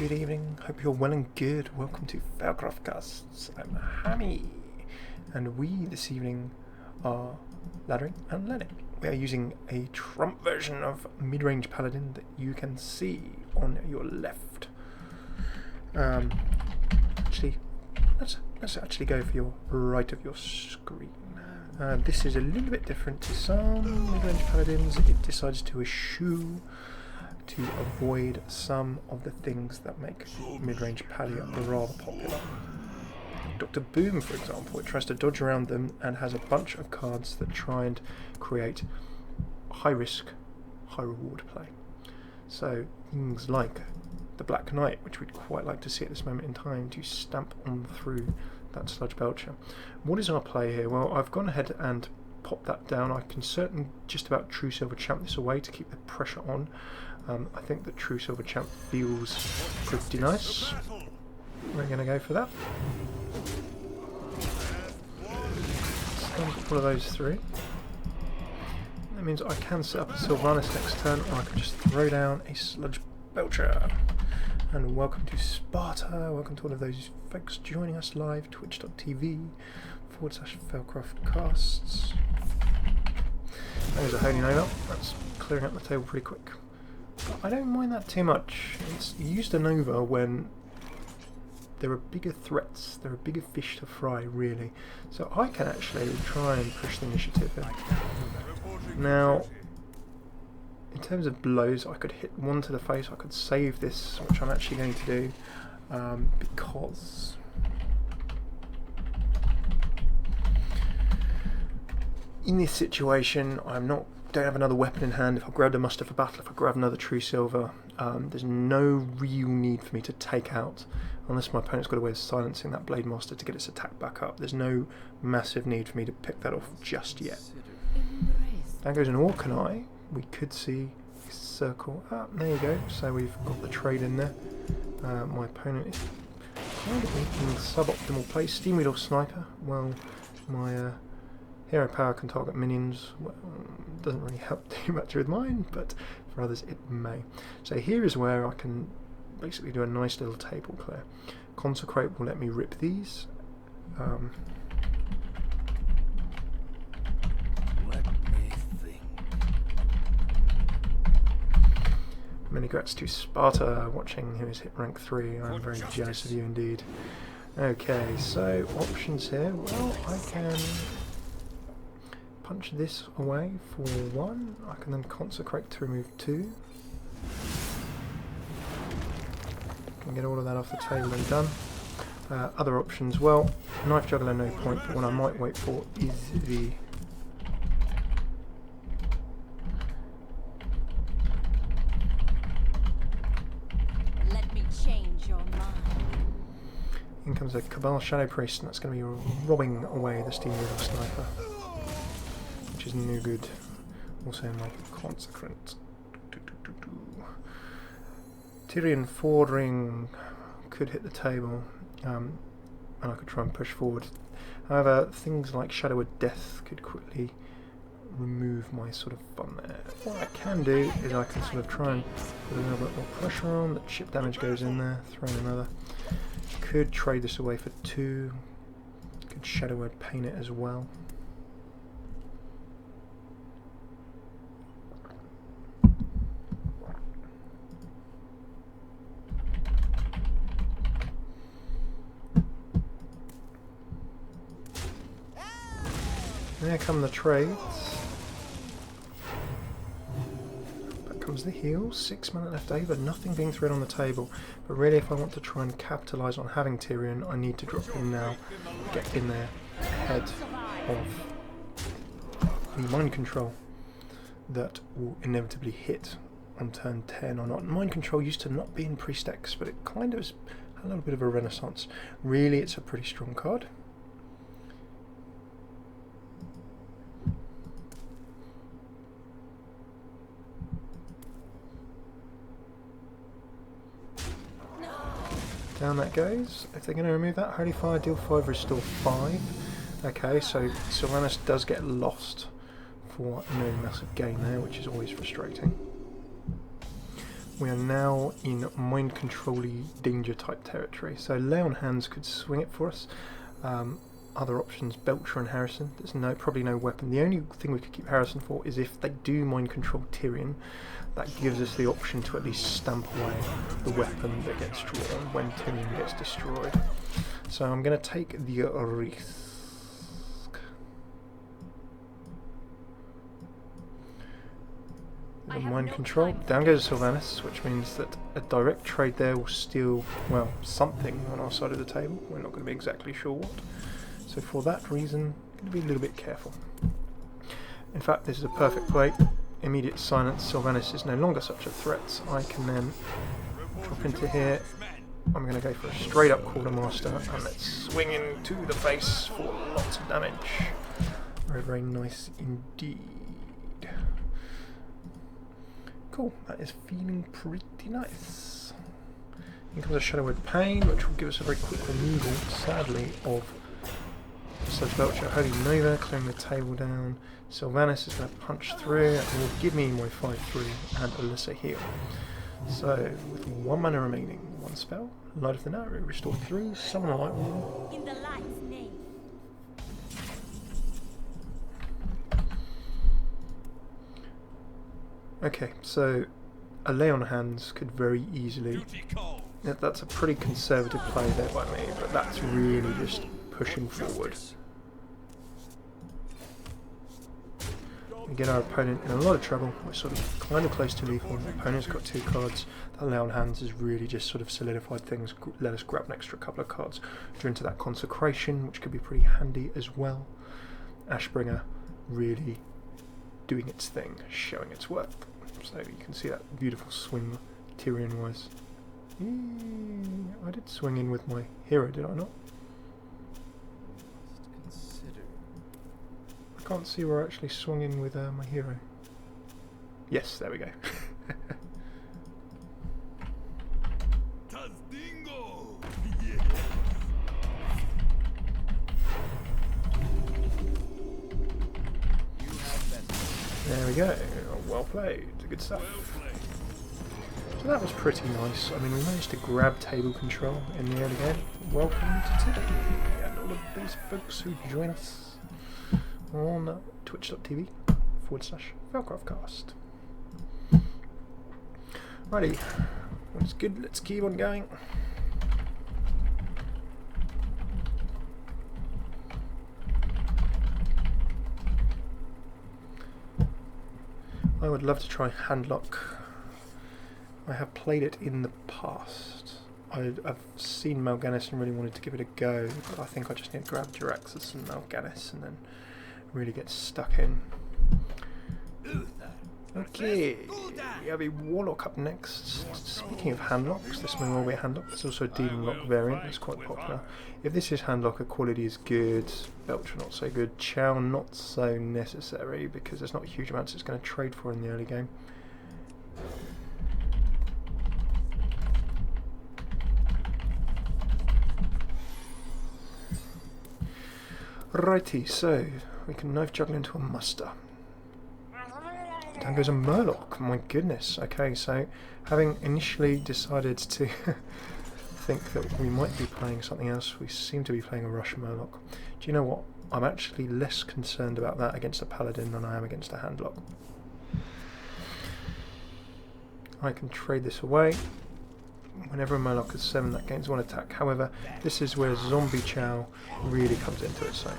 good evening. Hope you're well and good. Welcome to FailCraft Casts. I'm Hammy, and we this evening are laddering and learning. We are using a Trump version of Midrange Paladin that you can see on your left. Let's actually go for your right of your screen. This is a little bit different to some Midrange Paladins. It decides to eschew to avoid some of the things that make Midrange Paladin rather popular. Dr. Boom, for example, it tries to dodge around them and has a bunch of cards that try and create high risk, high reward play. So things like the Black Knight, which we'd quite like to see at this moment in time, to stamp on through that Sludge Belcher. What is our play here? Well, I've gone ahead and popped that down. I can certainly just about True Silver Champ this away to keep the pressure on. I think that True Silver Champ feels pretty nice. We're going to go for that. Stamp all of those three. That means I can set up a Sylvannas next turn, or I can just throw down a Sludge Belcher. And welcome to Sparta, welcome to all of those folks joining us live, twitch.tv/FailCraft Casts. There's a Holy Nova, that's clearing up the table pretty quick. But I don't mind that too much. It's used a Nova when there are bigger threats, there are bigger fish to fry, really. So I can actually try and push the initiative in. Now, in terms of blows, I could hit one to the face, I could save this, which I'm actually going to do, because in this situation don't have another weapon in hand. If I grab the Muster for Battle, if I grab another True Silver, there's no real need for me to take out, unless my opponent's got a way of silencing that Blade Master to get its attack back up. There's no massive need for me to pick that off just yet. There goes an Orkanai. We could see a circle. There you go. So we've got the trade in there. My opponent is kind of making suboptimal plays. Steam Wheel or Sniper. Well, my Hero Power can target minions. Well, doesn't really help too much with mine, but for others it may. So here is where I can basically do a nice little table clear. Consecrate will let me rip these. Many grats to Sparta watching, who is hit rank 3. I'm very jealous of you indeed. Okay, so options here. Well, I can punch this away for 1. I can then consecrate to remove 2. Can get all of that off the table and done. Other options, well, Knife Juggler no point, but what I might wait for is the in comes a Cabal Shadow Priest, and that's going to be robbing away the Steam Wheel Sniper, which is no good. Also my Consecrant. Tirion Fordring could hit the table, and I could try and push forward. However, things like Shadow of Death could quickly remove my sort of fun there. What I can do is I can sort of try and put a little bit more pressure on, the chip damage goes in there, throw in another. Could trade this away for 2. Could Shadow Word Paint it as well. There come the trades. Back comes the heal. 6 mana left over, nothing being thrown on the table. But really, if I want to try and capitalise on having Tirion, I need to drop him now. Get in there ahead of the Mind Control that will inevitably hit on turn 10 or not. Mind Control used to not be in pre-stacks, but it kind of has a little bit of a renaissance. Really, it's a pretty strong card. Down that goes. If they're going to remove that, Holy Fire, deal 5, restore 5. Okay, so Sylvannas does get lost for no massive gain there, which is always frustrating. we are now in mind control-y danger type territory. So Lay on Hands could swing it for us. Other options, Belcher and Harrison. There's probably no weapon. The only thing we could keep Harrison for is if they do mind control Tirion, that gives us the option to at least stamp away the weapon that gets drawn when Tirion gets destroyed. So I'm going to take the risk. The mind control. Down goes Sylvannas, which means that a direct trade there will steal, well, something on our side of the table. We're not going to be exactly sure what. So for that reason, I'm going to be a little bit careful. In fact, this is a perfect play. Immediate silence. Sylvannas is no longer such a threat. I can then drop into here. I'm going to go for a straight up Quartermaster, and let's swing into the face for lots of damage. Very, very nice indeed. Cool, that is feeling pretty nice. In comes a Shadowwood Pain, which will give us a very quick removal, sadly, of Sludge Belcher. Holy Nova, clearing the table down. Sylvannas is going to punch through and will give me my 5/3 and Alyssa heal. So, with 1 mana remaining, 1 spell, Light of the Night, restore 3, summon a Light Wall. In the light's name. Okay, so a Lay on Hands could very easily... That's a pretty conservative play there by me, but that's really just pushing forward. We get our opponent in a lot of trouble. We're sort of kind of close to lethal. The opponent's got 2 cards. That Lay on Hands has really just sort of solidified things, let us grab an extra couple of cards. Draw into that Consecration, which could be pretty handy as well. Ashbringer really doing its thing, showing its worth. So you can see that beautiful swing Tirion wise. I did swing in with my hero, did I not? I can't see where I actually swung in with my hero. Yes, there we go. There we go. Well played. Good stuff. So that was pretty nice. I mean, we managed to grab table control in the early game. Welcome to today, and all of those folks who join us on twitch.tv/FailCraft Cast. Righty, that's good. Let's keep on going. I would love to try Handlock. I have played it in the past. I've seen Mal'Ganis and really wanted to give it a go, but I think I just need to grab Jiraxxus and Mal'Ganis and then really get stuck in. Okay, we have a Warlock up next. Speaking of Handlocks, this may well be a Handlock. There's also a Demon Lock variant that's quite popular. If this is Handlock, quality is good. Belcher not so good. Chow not so necessary because there's not huge amounts it's going to trade for in the early game. Righty, so we can knife juggle into a muster. Down goes a Murloc, my goodness. Okay, so having initially decided to think that we might be playing something else, we seem to be playing a Rush Murloc. Do you know what? I'm actually less concerned about that against a Paladin than I am against a Handlock. I can trade this away. Whenever a Murloc is 7, that gains 1 attack. However, this is where Zombie Chow really comes into its own.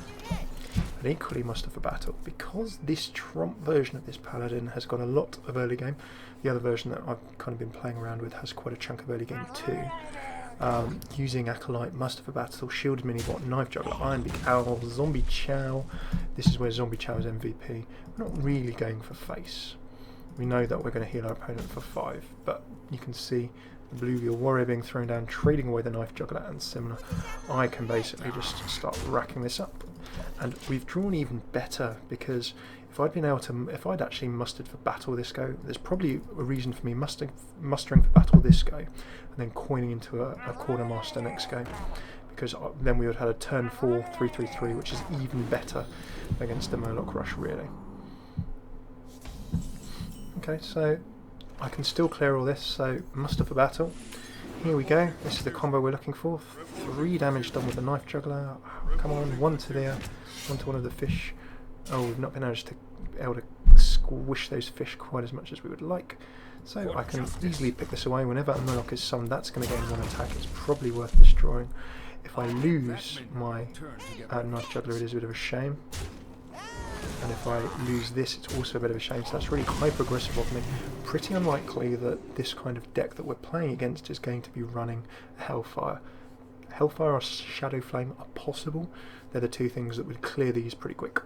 And equally Muster for Battle. Because this Trump version of this Paladin has got a lot of early game, the other version that I've kind of been playing around with has quite a chunk of early game too. Using Acolyte, Muster for Battle, Shielded Minibot, Knife Juggler, Iron Beak Owl, Zombie Chow. This is where Zombie Chow is MVP. We're not really going for face. We know that we're going to heal our opponent for 5, but you can see the Bluvial Warrior being thrown down, trading away the Knife Juggler and similar. I can basically just start racking this up. And we've drawn even better because if I'd actually mustered for battle this go, there's probably a reason for me mustering for battle this go and then coining into a Quartermaster next go, because then we would have had a turn 4 3/3/3, which is even better against the Murloc Rush really. Okay, so I can still clear all this, so muster for battle. Here we go, this is the combo we're looking for. 3 damage done with the knife juggler. Come on, 1 to there, 1 to one of the fish. Oh, we've not been able to squish those fish quite as much as we would like. So I can easily pick this away. Whenever a Murloc is summoned, that's going to gain 1 attack. It's probably worth destroying. If I lose my knife juggler, it is a bit of a shame. And if I lose this, it's also a bit of a shame. So that's really hyper-aggressive of me. Pretty unlikely that this kind of deck that we're playing against is going to be running Hellfire. Hellfire or Shadow Flame are possible. They're the 2 things that would clear these pretty quick.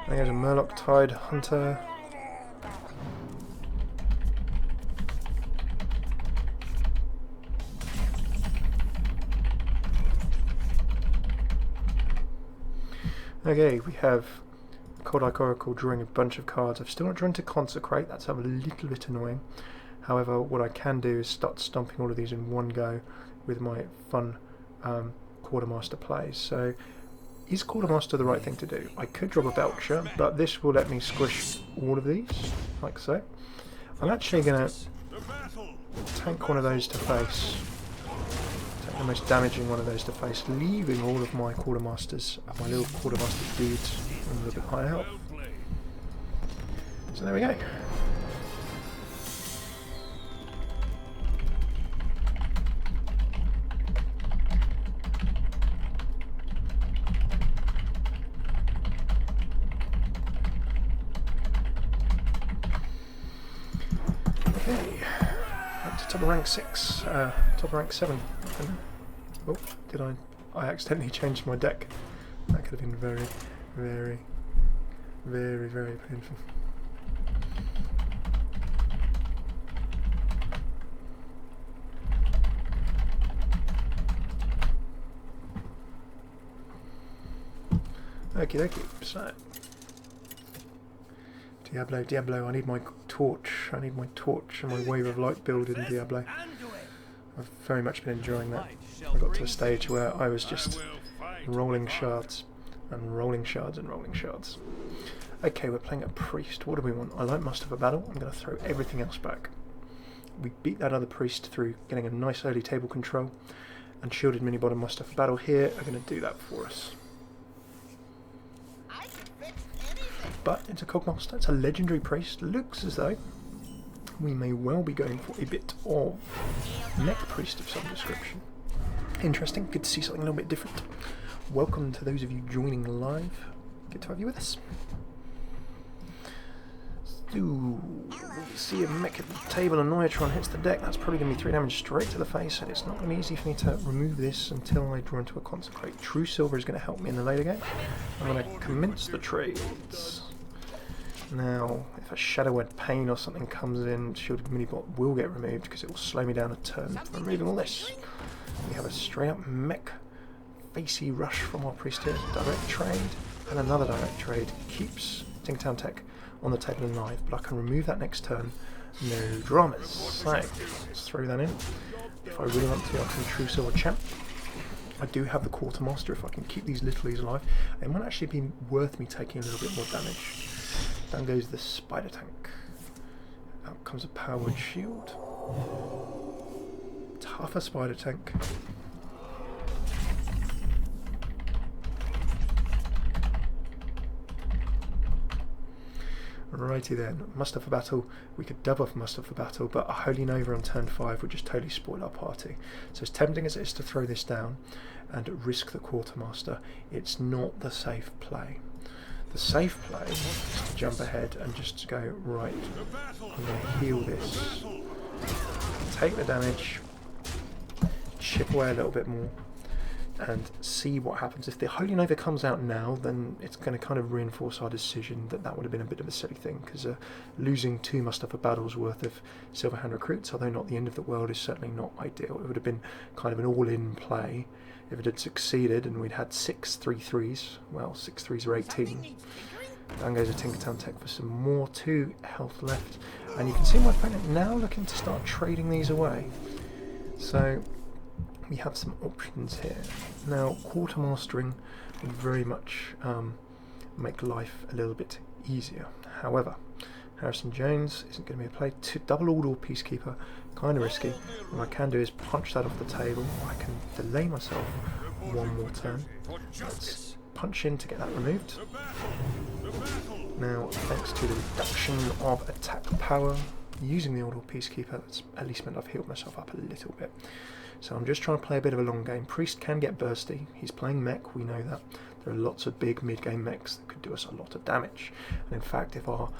There's a Murloc Tide Hunter. Okay, we have Cold-Eye Oracle drawing a bunch of cards. I've still not drawn to Consecrate, that's a little bit annoying. However, what I can do is start stomping all of these in one go with my fun Quartermaster plays. So, is Quartermaster the right thing to do? I could drop a Belcher, but this will let me squish all of these, like so. I'm actually going to tank one of those to face. Take the most damaging one of those to face, leaving all of my Quartermasters, my little Quartermaster dudes, a little bit higher health. So there we go. Top of rank 6, top of rank 7. Oh, did I accidentally changed my deck. That could have been very, very, very, very painful. Okie dokie, so Diablo, I need my torch. I need my torch and my Wave of Light build in Diablo. I've very much been enjoying that. I got to a stage where I was just rolling shards and rolling shards and rolling shards. Okay, we're playing a priest. What do we want? I like muster for battle. I'm going to throw everything else back. We beat that other priest through getting a nice early table control, and shielded mini bottom muster for battle here are going to do that for us. But it's a Cogmaster, it's a legendary priest. Looks as though we may well be going for a bit of mech priest of some description. Interesting, good to see something a little bit different. Welcome to those of you joining live. Good to have you with us. So, we see a mech at the table and Neutron hits the deck. That's probably going to be 3 damage straight to the face, and it's not going to be easy for me to remove this until I draw into a Consecrate. True Silver is going to help me in the later game. I'm going to commence the trades. Now, if a Shadow-Wed Pain or something comes in, Shielded Minibot will get removed because it will slow me down a turn for removing all this. We have a straight-up mech facey rush from our priest here, direct trade, and another direct trade. Keeps Tinkertown Tech on the table and live, but I can remove that next turn. No dramas. So, let's throw that in. If I really want to, I can True Silver Champ. I do have the Quartermaster. If I can keep these littlies alive, it might actually be worth me taking a little bit more damage. Down goes the Spider Tank. Out comes a Powered Shield. Tougher Spider Tank. Righty then, muster for battle. We could dub off muster for battle, but a Holy Nova on turn 5 would just totally spoil our party. So as tempting as it is to throw this down and risk the Quartermaster, it's not the safe play. The safe play is to jump ahead and just go, right, I'm going to heal this, take the damage, chip away a little bit more, and see what happens. If the Holy Nova comes out now, then it's going to kind of reinforce our decision that that would have been a bit of a silly thing, because losing 2 muster for battle's worth of Silver Hand recruits, although not the end of the world, is certainly not ideal. It would have been kind of an all-in play if it had succeeded and we'd had 6 3/3s. Well, 6 3s are 18. Down goes a Tinkertown Tech for some more, 2 health left, and you can see my opponent now looking to start trading these away. So we have some options here. Now, quartermastering would very much make life a little bit easier. However, Harrison Jones isn't going to be a play. Double Aldor Peacekeeper, kind of risky. What I can do is punch that off the table. I can delay myself one more turn. Let's punch in to get that removed. Now, thanks to the reduction of attack power, using the Aldor Peacekeeper, that's at least meant I've healed myself up a little bit. So I'm just trying to play a bit of a long game. Priest can get bursty. He's playing mech, we know that. There are lots of big mid-game mechs that could do us a lot of damage. And in fact, if our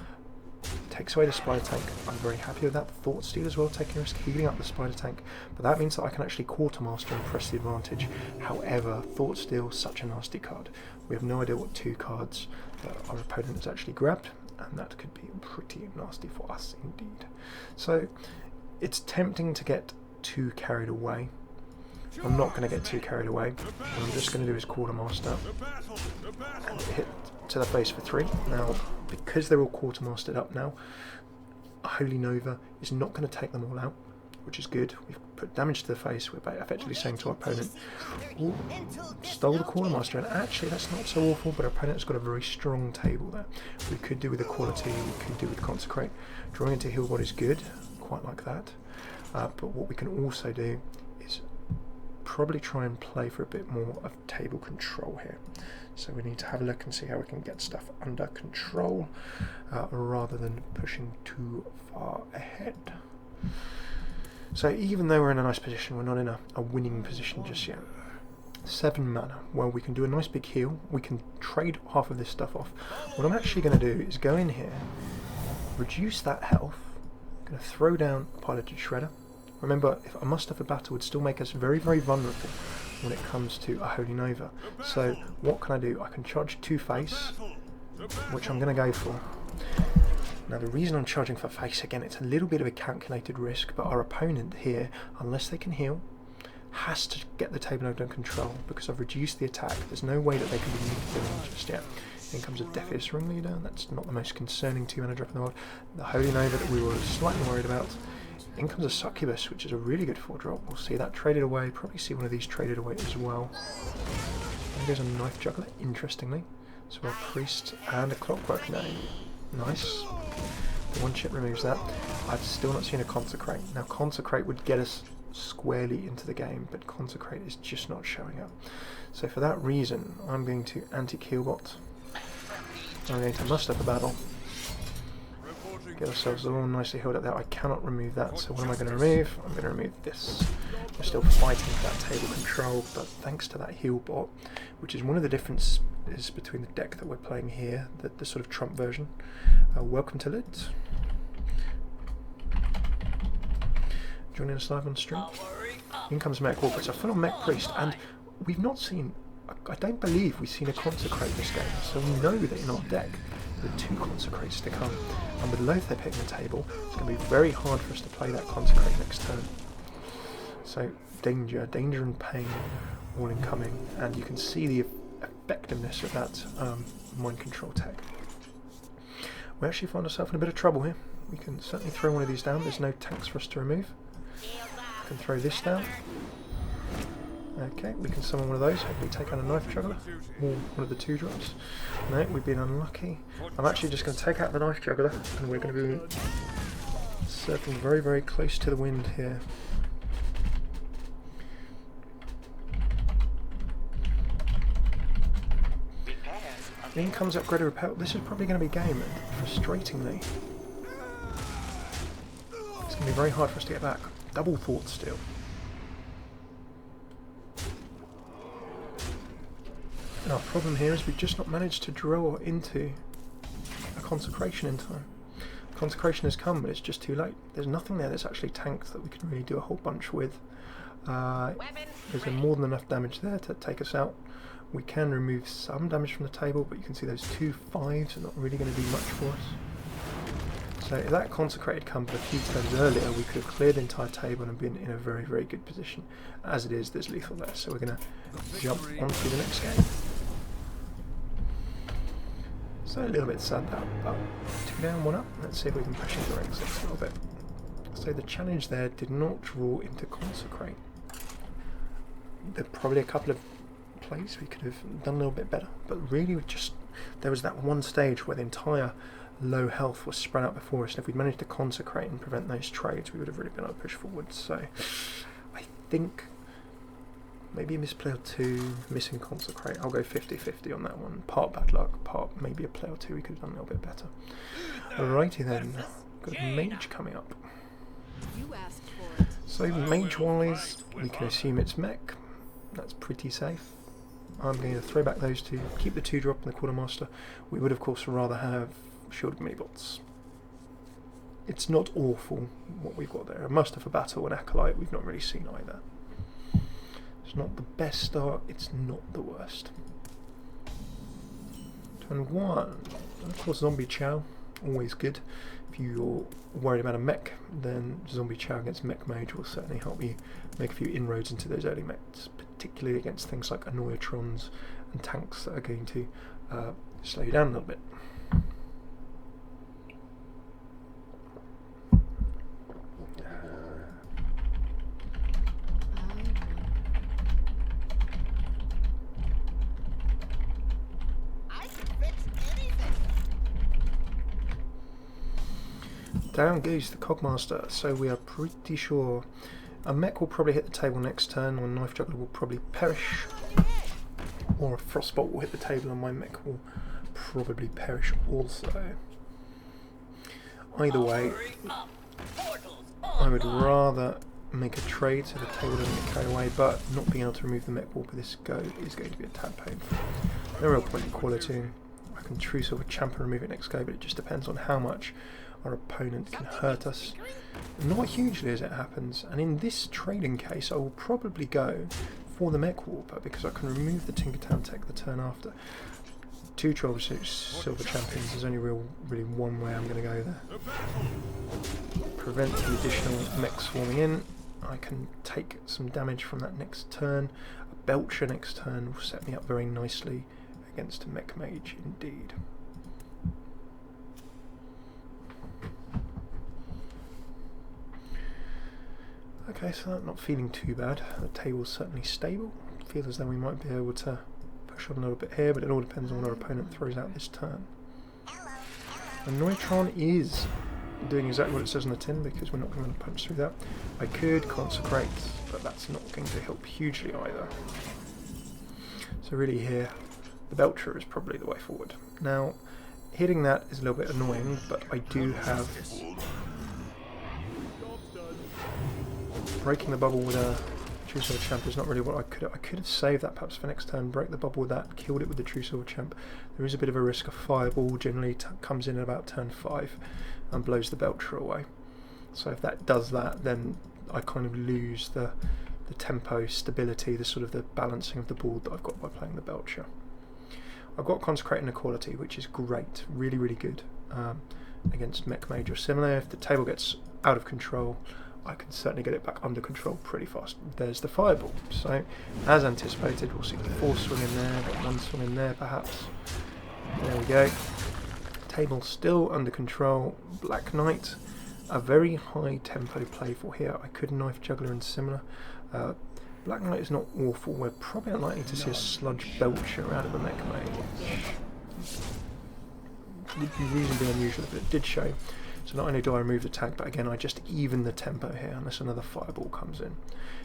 takes away the spider tank, I'm very happy with that. Thought Steal as well, taking a risk, healing up the spider tank. But that means that I can actually Quartermaster and press the advantage. However, Thought Steal, such a nasty card. We have no idea what two cards that our opponent has actually grabbed, and that could be pretty nasty for us indeed. So it's tempting to get too carried away. I'm not going to get too carried away. What I'm just going to do is Quartermaster and hit to the face for 3. Now, because they're all Quartermastered up now, Holy Nova is not going to take them all out, which is good. We've put damage to the face. We're effectively saying to our opponent, "Ooh, stole the Quartermaster," and actually that's not so awful, but our opponent's got a very strong table there. We could do with Equality, we could do with Consecrate. Drawing into heal bot is good, quite like that. But what we can also do is probably try and play for a bit more of table control here. So we need to have a look and see how we can get stuff under control rather than pushing too far ahead. So even though we're in a nice position, we're not in a winning position just yet. 7 mana. Well, we can do a nice big heal. We can trade half of this stuff off. What I'm actually going to do is go in here, reduce that health. I'm going to throw down a piloted shredder. Remember, if a muster for battle would still make us very, very vulnerable when it comes to a Holy Nova. So what can I do? I can charge 2 face, which I'm going to go for. Now the reason I'm charging for face, again, it's a little bit of a calculated risk, but our opponent here, unless they can heal, has to get the table under control because I've reduced the attack. There's no way that they can be moving just yet. In comes a Defius Ringleader. That's not the most concerning 2-mana drop in the world. The Holy Nova that we were slightly worried about. In comes a Succubus, which is a really good 4-drop. We'll see that traded away. Probably see one of these traded away as well. And there's a Knife Juggler, interestingly. So a Priest and a Clockwork Name. Nice. The 1-chip removes that. I've still not seen a Consecrate. Now Consecrate would get us squarely into the game, but Consecrate is just not showing up. So for that reason, I'm going to anti-Keelbot. I'm going to muster for battle. Get ourselves all nicely held up there. I cannot remove that, so what am I going to remove? I'm going to remove this. We're still fighting for that table control, but thanks to that heal bot, which is one of the differences between the deck that we're playing here, the sort of Trump version. Welcome to Lids. Joining us live on stream. In comes Mech Walker. It's a full-on Mech Priest, and we've not seen, I don't believe we've seen a Consecrate this game, so we know that in our deck there are 2 Consecrates to come. And with Lothar picking the table, it's going to be very hard for us to play that Consecrate next turn. So danger and pain all incoming, and you can see the effectiveness of that mind control tech. We actually find ourselves in a bit of trouble here. We can certainly throw one of these down. There's no tanks for us to remove. We can throw this down. Okay, we can summon one of those, hopefully take out a Knife Juggler, or one of the 2-drops. No, we've been unlucky. I'm actually just going to take out the Knife Juggler, and we're going to be circling very, very close to the wind here. In comes Upgraded Repel. This is probably going to be game, and frustratingly, it's going to be very hard for us to get back. Double Thought Steal. And our problem here is we've just not managed to draw into a Consecration in time. Consecration has come, but it's just too late. There's nothing there that's actually tanked that we can really do a whole bunch with. There's more than enough damage there to take us out. We can remove some damage from the table, but you can see those 2 5s are not really going to do much for us. So if that Consecrate had come a few turns earlier, we could have cleared the entire table and been in a very, very good position. As it is, there's lethal there, so we're going to jump onto the next game. So a little bit sad that, but 2 down, 1 up. Let's see if we can push into ranks a little bit. So So the challenge there did not draw into Consecrate. There are probably a couple of plays we could have done a little bit better, but really there was that one stage where the entire low health was spread out before us, and if we'd managed to Consecrate and prevent those trades, we would have really been able to push forward. So I think maybe a misplay or two, missing Consecrate. I'll go 50-50 on that one. Part bad luck, part maybe a play or two we could have done a little bit better. Alrighty then, got a mage coming up. So mage-wise, we can assume it's mech. That's pretty safe. I'm going to throw back those two, keep the 2-drop and the Quartermaster. We would of course rather have Shielded Mini-bots. It's not awful what we've got there. A Muster for Battle and Acolyte we've not really seen either. It's not the best start, it's not the worst. Turn 1, and of course Zombie Chow, always good. If you're worried about a mech, then Zombie Chow against Mech Mage will certainly help you make a few inroads into those early mechs, particularly against things like Annoyatrons and tanks that are going to slow you down a little bit. Down goes the Cogmaster, so we are pretty sure a mech will probably hit the table next turn, or Knife Juggler will probably perish, or a Frostbolt will hit the table and my mech will probably perish also. Either way, I would rather make a trade so the table doesn't get carried away, but not being able to remove the mech wall for this go is going to be a tad painful. No real point in quality. I can True Silver Champ and remove it next go, but it just depends on how much our opponent can hurt us. Not hugely as it happens, and in this trading case I will probably go for the Mech Warper because I can remove the Tinkertown tech the turn after. 2 Troubleshoot Silver Champions, there's only really one way I'm going to go there. Prevent the additional mech swarming in. I can take some damage from that next turn. A Belcher next turn will set me up very nicely against a Mech Mage indeed. Okay, so I'm not feeling too bad. The table's certainly stable. Feel as though we might be able to push on a little bit here, but it all depends on what our opponent throws out this turn. Annoyatron is doing exactly what it says on the tin because we're not going to punch through that. I could Consecrate, but that's not going to help hugely either. So really here, the Belcher is probably the way forward. Now, hitting that is a little bit annoying, but I do have... Breaking the bubble with a True Silver Champ is not really what I could have saved that perhaps for next turn, break the bubble with that, killed it with the True Silver Champ. There is a bit of a risk of Fireball, generally comes in at about turn 5 and blows the Belcher away. So if that does that, then I kind of lose the tempo, stability, the sort of the balancing of the board that I've got by playing the Belcher. I've got Consecrate and Equality, which is great, really, really good against Mech Mage or similar. If the table gets out of control, I can certainly get it back under control pretty fast. There's the Fireball. So, as anticipated, we'll see the 4 swing in there, got 1 swing in there perhaps. There we go. Table still under control. Black Knight, a very high tempo play for here. I could Knife Juggler and similar. Black Knight is not awful. We're probably unlikely to see a Sludge Belcher out of the Mech Mage. Would be reasonably unusual if it did show. So not only do I remove the tag, but again I just even the tempo here unless another Fireball comes in,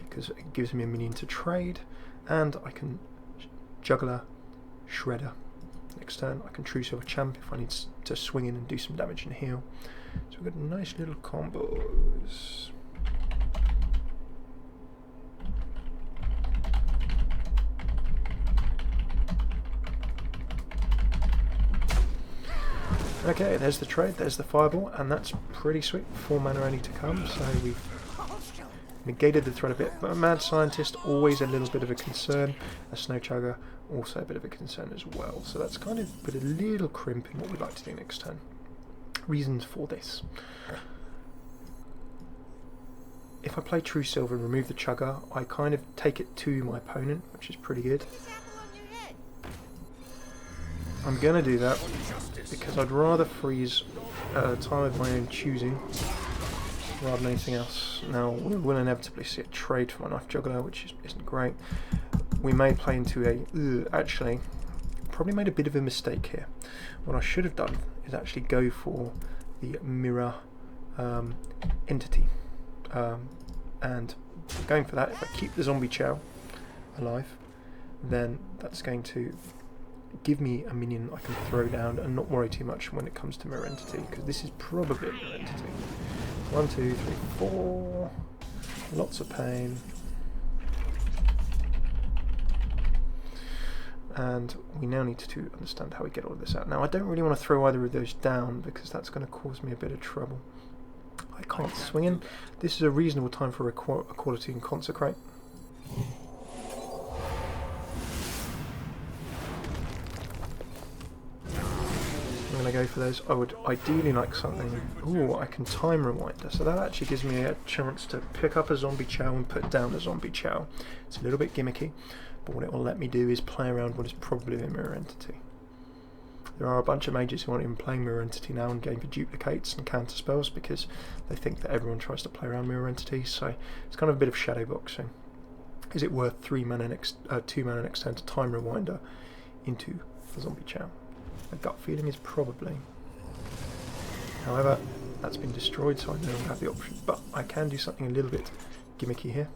because it gives me a minion to trade, and I can Juggler, Shredder. Next turn I can True Silver Champ if I need to swing in and do some damage and heal. So we've got nice little combos. Okay, there's the trade, there's the Fireball, and that's pretty sweet. 4 mana only to come, so we've negated the threat a bit. But a Mad Scientist, always a little bit of a concern. A Snow Chugger, also a bit of a concern as well. So that's kind of put a little crimp in what we'd like to do next turn. Reasons for this. If I play True Silver and remove the Chugger, I kind of take it to my opponent, which is pretty good. I'm going to do that because I'd rather freeze a time of my own choosing rather than anything else. Now, we will inevitably see a trade for my knife juggler, which isn't great. We may play into a... actually, probably made a bit of a mistake here. What I should have done is actually go for the mirror entity. And going for that, if I keep the zombie chow alive, then that's going to give me a minion I can throw down and not worry too much when it comes to mirror entity, because this is probably a mirror entity. 1, 2, 3, 4. Lots of pain. And we now need to understand how we get all of this out. Now, I don't really want to throw either of those down because that's going to cause me a bit of trouble. I can't swing in. This is a reasonable time for equality and consecrate. I'm going to go for those. I would ideally like something... Ooh, I can time rewinder. So that actually gives me a chance to pick up a zombie chow and put down a zombie chow. It's a little bit gimmicky, but what it will let me do is play around what is probably a mirror entity. There are a bunch of mages who aren't even playing mirror entity now and going for duplicates and counter spells because they think that everyone tries to play around mirror entities, so it's kind of a bit of shadow boxing. Is it worth 2 mana next turn to time rewinder into the zombie chow? My gut feeling is probably. However, that's been destroyed, so I no longer have the option. But I can do something a little bit gimmicky here.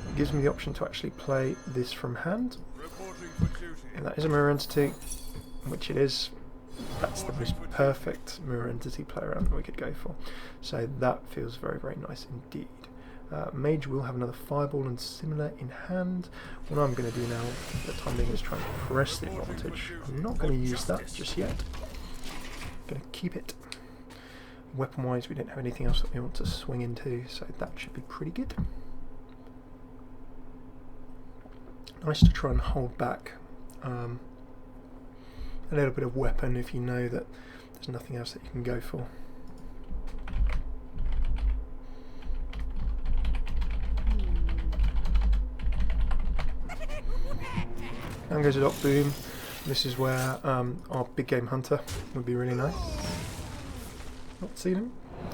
It gives me the option to actually play this from hand. If that is a mirror entity, which it is, that's the most perfect mirror entity play around that we could go for. So that feels very, very nice indeed. Mage will have another fireball and similar in hand. What I'm going to do now for the time being is try and press the advantage. I'm not going to use that just yet. I'm going to keep it. Weapon wise, we don't have anything else that we want to swing into, so that should be pretty good. Nice to try and hold back a little bit of weapon if you know that there's nothing else that you can go for. Down goes a dot boom. This is where our big game hunter would be really nice. Not seen him,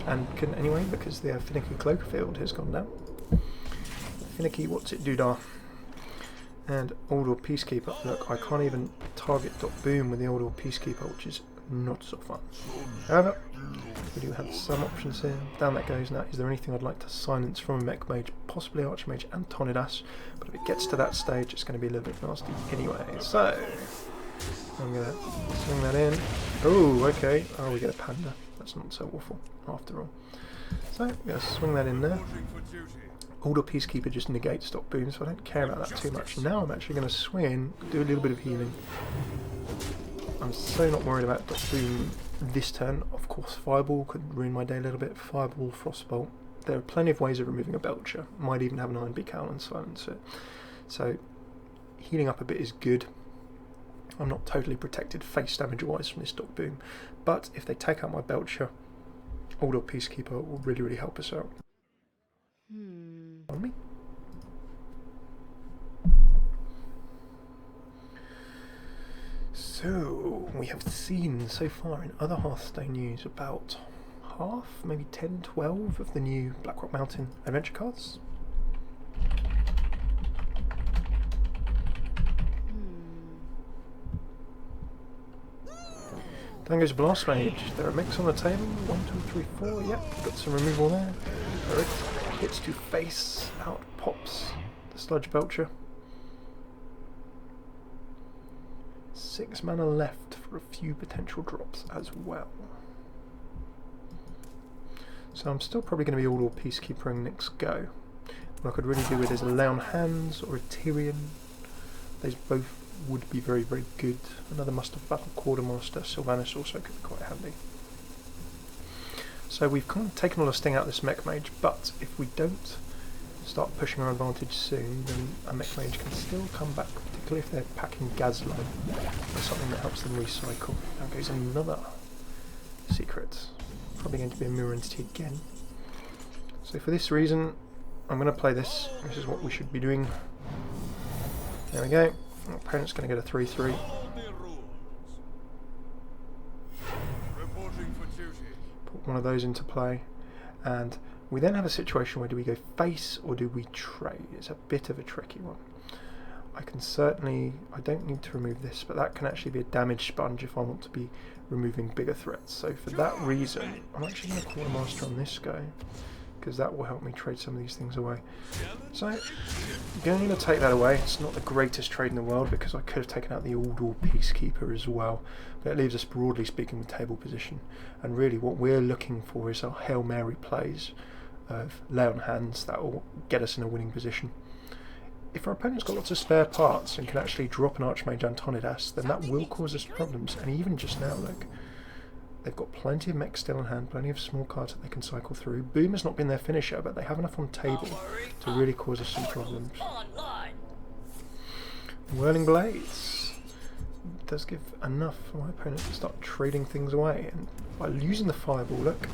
and couldn't anyway because the finicky Cloverfield has gone down. Finicky, what's it do da? And Order Peacekeeper. Look, I can't even target dot boom with the Order Peacekeeper, which is not so fun. However, we do have some options here. Down that goes. Now, is there anything I'd like to silence from a mech mage? Possibly Archmage and Tonidas, but if it gets to that stage, it's going to be a little bit nasty anyway. So, I'm going to swing that in. Oh, okay. Oh, we get a panda. That's not so awful, after all. So, I'm going to swing that in there. Order Peacekeeper just negates dot boom, so I don't care about that too much. Now I'm actually going to swing in, do a little bit of healing. I'm so not worried about dot boom this turn. Of course, Fireball could ruin my day a little bit. Fireball, Frostbolt. There are plenty of ways of removing a Belcher. Might even have an Iron Beak Owl and silence it. So, healing up a bit is good. I'm not totally protected face damage wise from this dot boom, but if they take out my Belcher, Order Peacekeeper will really, really help us out. On me. So, we have seen so far in other Hearthstone news about half, maybe 10, 12 of the new Blackrock Mountain adventure cards. Then goes Blast Mage. There are mechs on the table. 1, 2, 3, 4. Yep, got some removal there. Hits to face, out pops the Sludge Belcher. 6 mana left for a few potential drops as well. So I'm still probably going to be all Peacekeepering next go. What I could really do with is a Lay on Hands or a Tirion. Those both would be very, very good. Another must-have battle Quartermaster. Sylvannas also could be quite handy. So we've kind of taken all the sting out of this mech mage, but if we don't start pushing our advantage soon, then a mech mage can still come back, particularly if they're packing Gazlo or something that helps them recycle. Now goes another secret. Probably going to be a mirror entity again. So for this reason, I'm going to play this. This is what we should be doing. There we go. Our opponent's going to get a 3-3. Put one of those into play. And we then have a situation where do we go face or do we trade? It's a bit of a tricky one. I don't need to remove this, but that can actually be a damage sponge if I want to be removing bigger threats. So for that reason, I'm actually going to Quartermaster on this guy, because that will help me trade some of these things away. So I'm going to take that away. It's not the greatest trade in the world, because I could have taken out the Aldor Peacekeeper as well, but it leaves us, broadly speaking, with table position. And really what we're looking for is our Hail Mary plays of lay on hands that will get us in a winning position. If our opponent's got lots of spare parts and can actually drop an Archmage Antonidas, then that will cause us problems. And even just now, look, they've got plenty of mechs still on hand, plenty of small cards that they can cycle through. Boom has not been their finisher, but they have enough on table to really cause us some problems. Whirling Blades does give enough for my opponent to start trading things away, and by losing the Fireball, look,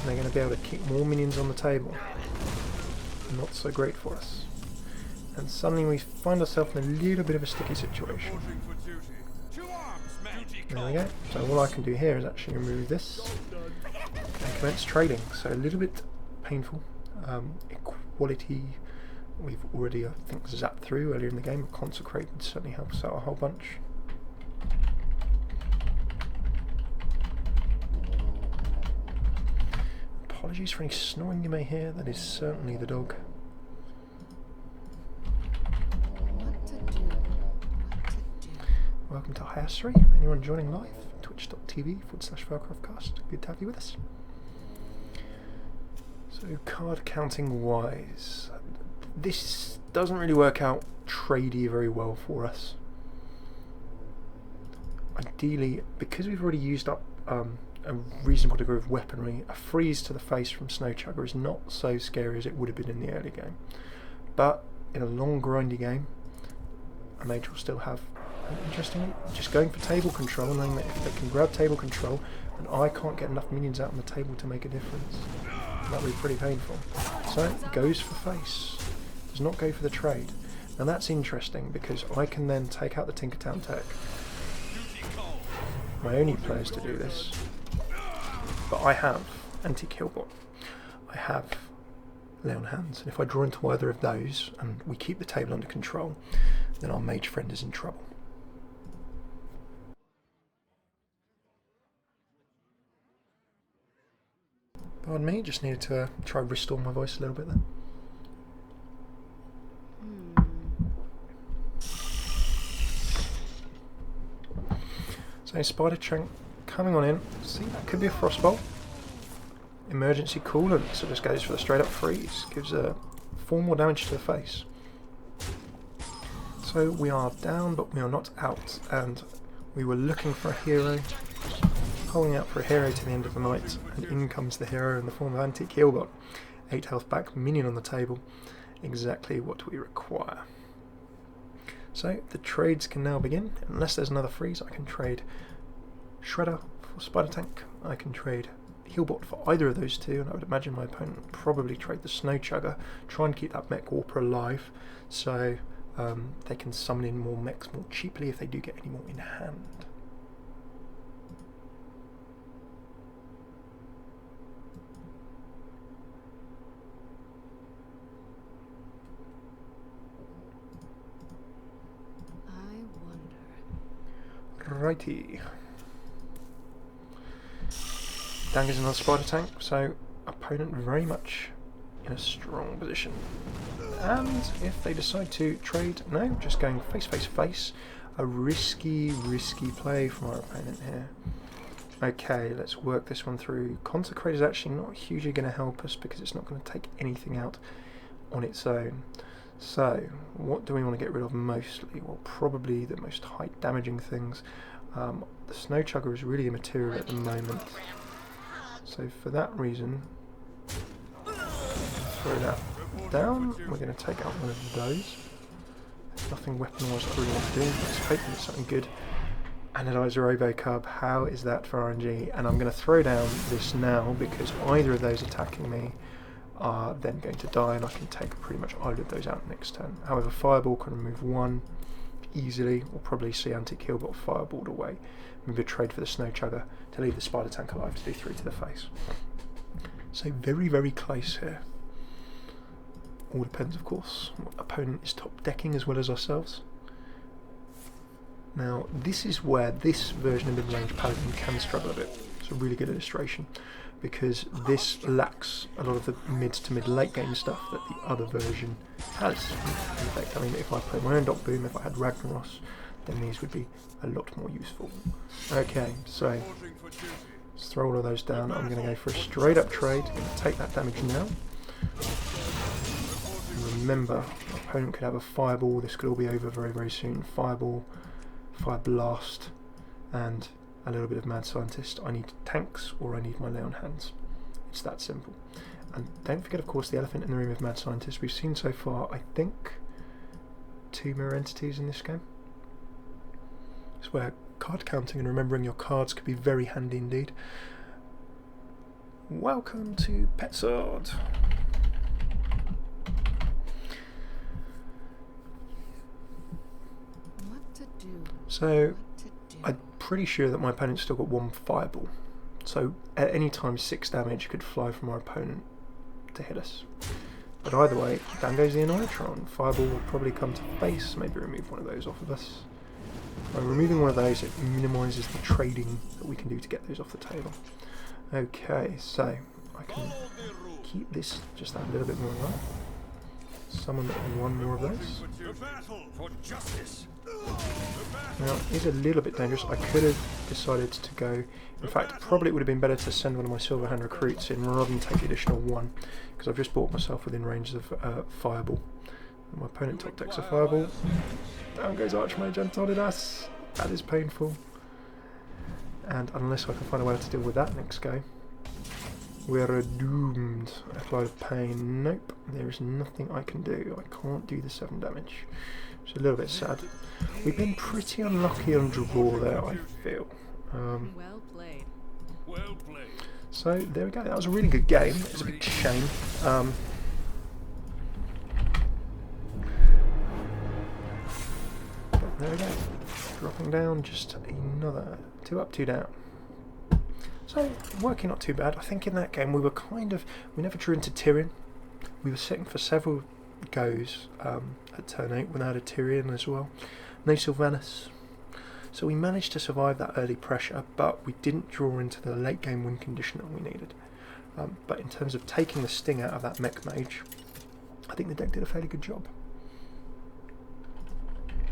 they're going to be able to keep more minions on the table. Not so great for us. And suddenly we find ourselves in a little bit of a sticky situation. There we go. So all I can do here is actually remove this and commence trading. So a little bit painful. Equality we've already, I think, zapped through earlier in the game. Consecrate certainly helps out a whole bunch. Apologies for any snoring you may hear. That is certainly the dog. Welcome to Hearthstone. Anyone joining live? Twitch.tv/FailCraft Casts. Good to have you with us. So, card counting wise, this doesn't really work out tradey very well for us. Ideally, because we've already used up a reasonable degree of weaponry, a freeze to the face from Snowchugger is not so scary as it would have been in the early game. But in a long grindy game, a mage will still have, interestingly, just going for table control, knowing that if they can grab table control and I can't get enough minions out on the table to make a difference, that would be pretty painful. So it goes for face, does not go for the trade. Now that's interesting because I can then take out the Tinkertown tech. My only players to do this, but I have anti-killbot, I have lay on hands, and if I draw into either of those and we keep the table under control, then our mage friend is in trouble. Pardon me, just needed to try and restore my voice a little bit there. So Spider Chunk coming on in. See, that could be a Frostbolt. Emergency coolant, so just goes for the straight up freeze. Gives 4 more damage to the face. So we are down, but we are not out, and we were looking for a hero, holding out for a hero to the end of the night, and in comes the hero in the form of Antique Healbot. 8 health back, minion on the table, exactly what we require. So the trades can now begin. Unless there's another freeze, I can trade Shredder for Spider Tank, I can trade Healbot for either of those two, and I would imagine my opponent would probably trade the Snowchugger, try and keep that Mech Warper alive, so they can summon in more mechs more cheaply if they do get any more in hand. Righty. Danger's another Spider Tank, so opponent very much in a strong position. And if they decide to trade, no, just going face, face, face. A risky play from our opponent here. Okay, let's work this one through. Consecrate is actually not hugely going to help us because it's not going to take anything out on its own. So, what do we want to get rid of mostly? Well, probably the most height damaging things. The Snowchugger is really immaterial at the moment. So for that reason, throw that down. We're going to take out one of those. There's nothing weapon-wise I really want to do. Let's hope it's something good. Analyzer Robocub, how is that for RNG? And I'm going to throw down this now because either of those attacking me are then going to die, and I can take pretty much either of those out next turn. However, Fireball can remove one easily. We'll probably see Anti-Killbot Fireballed away. Maybe a trade for the Snowchugger to leave the Spider Tank alive to do 3 to the face. So very, very close here. All depends, of course, what opponent is top decking as well as ourselves. Now, this is where this version of Midrange Paladin can struggle a bit. It's a really good illustration, because this lacks a lot of the mid to mid late game stuff that the other version has. In fact, I mean, if I played my own Doc Boom, if I had Ragnaros, then these would be a lot more useful. Okay, so let's throw all of those down. I'm going to go for a straight up trade. I'm going to take that damage now. Remember, my opponent could have a fireball. This could all be over very, very soon. Fireball, fire blast, and a little bit of mad scientist. I need tanks or I need my lay on hands. It's that simple. And don't forget, of course, the elephant in the room of mad scientist. We've seen so far, I think, 2 mirror entities in this game. It's where card counting and remembering your cards could be very handy indeed. Welcome to Pet Sword. So, I'm pretty sure that my opponent's still got 1 fireball. So, at any time, 6 damage could fly from our opponent to hit us. But either way, down goes the Annoyatron. Fireball will probably come to face, maybe remove one of those off of us. By removing one of those, it minimises the trading that we can do to get those off the table. Okay, so I can keep this just that little bit more alive. Summon 1 more of those. Now, it's a little bit dangerous. I could have decided to go... In fact, probably it would have been better to send one of my Silver Hand recruits in rather than take the additional 1, because I've just brought myself within range of Fireball. And my opponent top decks a Fireball. Down goes Archmage Antonidas. That is painful. And unless I can find a way to deal with that next go, we're doomed. A cloud of pain. Nope. There is nothing I can do. I can't do the 7 damage. It's a little bit sad. We've been pretty unlucky on draw there, I feel. Well played. Well played. So there we go. That was a really good game. It's a big shame. But there we go. Dropping down just another 2 up, 2 down. So working not too bad. I think in that game we never drew into Tirion. We were sitting for several goes at turn 8 without a Tirion as well. No Sylvannas. So we managed to survive that early pressure, but we didn't draw into the late game win condition that we needed. But in terms of taking the sting out of that mech mage, I think the deck did a fairly good job.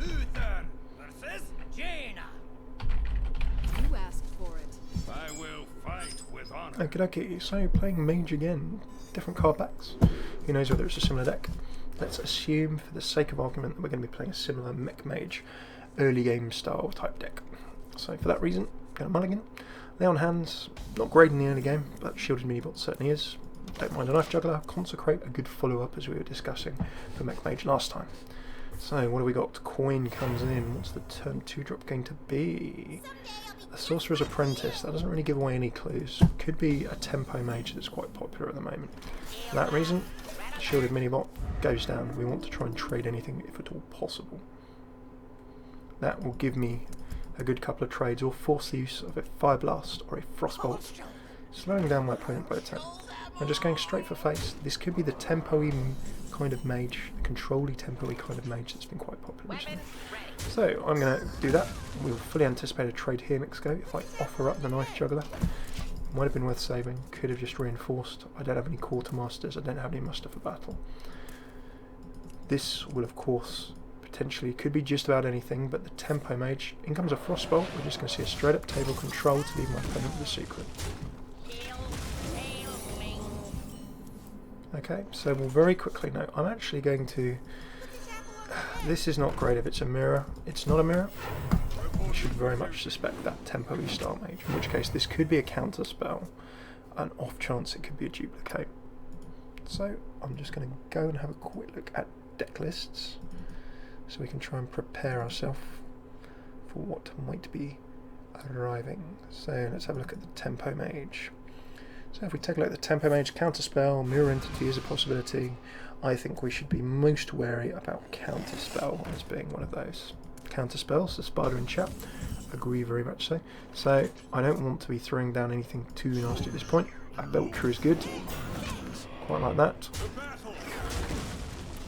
Uther versus Jaina. You asked for it. I will fight with honor. Okie dokie, so playing mage again. Different card backs. Who knows whether it's a similar deck? Let's assume, for the sake of argument, that we're going to be playing a similar mech mage early game style type deck. So for that reason, going to mulligan. Lay on hands, not great in the early game, but shielded minibot certainly is. Don't mind a knife juggler. Consecrate, a good follow up as we were discussing for mech mage last time. So what do we got? Coin comes in. What's the turn 2 drop going to be? A Sorcerer's Apprentice. That doesn't really give away any clues. Could be a tempo mage that's quite popular at the moment. For that reason, shielded minibot goes down. We want to try and trade anything if at all possible. That will give me a good couple of trades, or force the use of a Fire Blast or a Frostbolt, slowing down my opponent by a 10. I'm just going straight for face. This could be the tempo-y kind of mage, the control-y tempo-y kind of mage that's been quite popular recently. So I'm going to do that. We'll fully anticipate a trade here next go. If I offer up the knife juggler, might have been worth saving, could have just reinforced. I don't have any Quartermasters, I don't have any muster for battle. This will of course potentially, could be just about anything, but the tempo mage, in comes a Frostbolt. We're just going to see a straight up table control to leave my opponent with a secret. Okay, so we'll very quickly note, I'm actually going to, this is not great if it's a mirror. It's not a mirror. We should very much suspect that tempo-y style mage, in which case this could be a counter spell, and off chance it could be a duplicate. So I'm just going to go and have a quick look at deck lists, so we can try and prepare ourselves for what might be arriving. So let's have a look at the tempo mage. So if we take a look at the tempo mage, counterspell, mirror entity is a possibility. I think we should be most wary about counterspell as being one of those. Counterspells, the spider in chat, agree very much so. So I don't want to be throwing down anything too nasty at this point. That Belcher is good. Quite like that.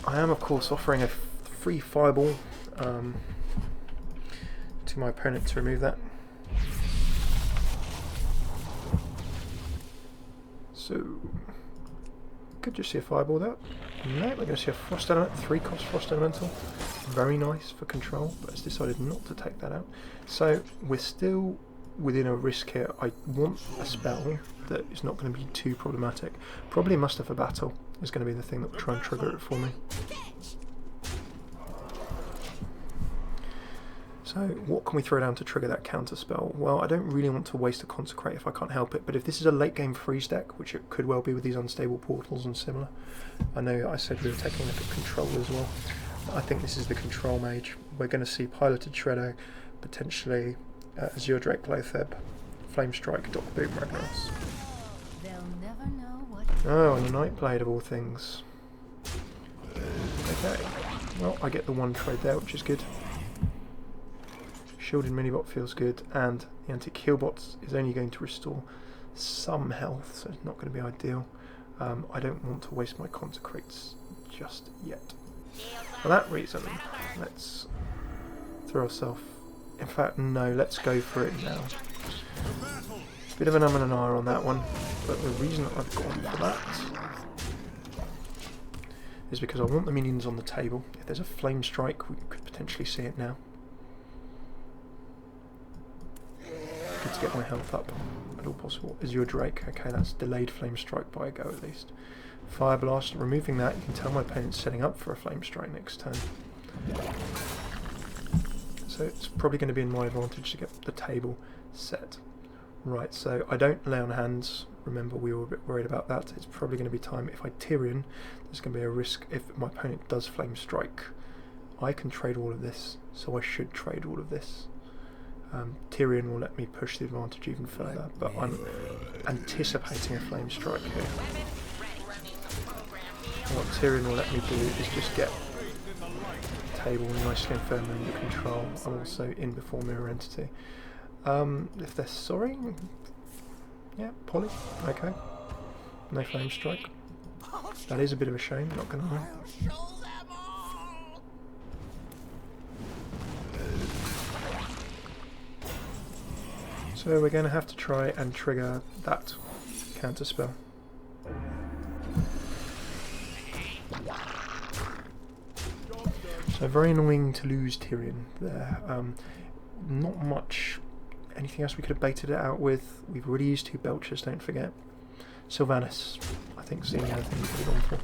I am of course offering a free fireball to my opponent to remove that. So, could just see a fireball there. No, we're going to see a frost element, 3-cost frost elemental. Very nice for control, but it's decided not to take that out. So, we're still within a risk here. I want a spell that is not going to be too problematic. Probably Muster for Battle is going to be the thing that will try and trigger it for me. So what can we throw down to trigger that counter spell? Well, I don't really want to waste a Consecrate if I can't help it, but if this is a late game freeze deck, which it could well be with these unstable portals and similar, I know I said we were taking a look at control as well. I think this is the control mage. We're going to see Piloted Shredder, potentially Azure Drake Lotheb, Flame Strike, Dock Boom, Ragnaros. They'll never know what. Oh, and a Nightblade of all things. Okay, well I get the one trade there, which is good. Shielded Minibot feels good, and the anti-heal bot is only going to restore some health, so it's not going to be ideal. I don't want to waste my Consecrates just yet. For that reason, let's throw ourselves... In fact, no, let's go for it now. Bit of an and an R on that one, but the reason that I've gone for that is because I want the minions on the table. If there's a Flame Strike, we could potentially see it now. Good to get my health up at all possible. Azure Drake, okay, that's delayed Flame Strike by a go at least. Fire Blast, removing that, you can tell my opponent's setting up for a Flame Strike next turn. So it's probably going to be in my advantage to get the table set. Right, so I don't lay on hands. Remember, we were a bit worried about that. It's probably going to be time, if I Tirion, there's going to be a risk if my opponent does Flame Strike. I can trade all of this, so I should trade all of this. Tirion will let me push the advantage even further, but I'm anticipating a Flame Strike here. And what Tirion will let me do is just get the table nicely and firmly under control. I'm also in before Mirror Entity. If they're sorry, yeah, Poly, okay. No Flame Strike. That is a bit of a shame, not gonna lie. So we're going to have to try and trigger that counter spell. So very annoying to lose Tirion there. Not much anything else we could have baited it out with. We've already used 2 Belchers, don't forget. Sylvannas, I think, is the only other thing we could have gone for.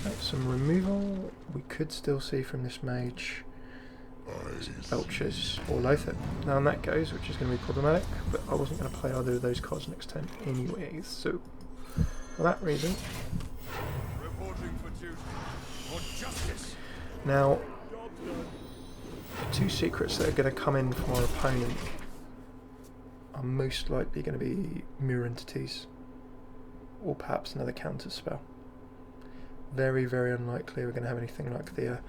Right, some removal we could still see from this mage. Belchers or Lotheb. Now on that goes, which is going to be problematic, but I wasn't going to play either of those cards next turn anyways, so for that reason. Now, the 2 secrets that are going to come in from our opponent are most likely going to be Mirror Entities, or perhaps another counter spell. Very, very unlikely we're going to have anything like the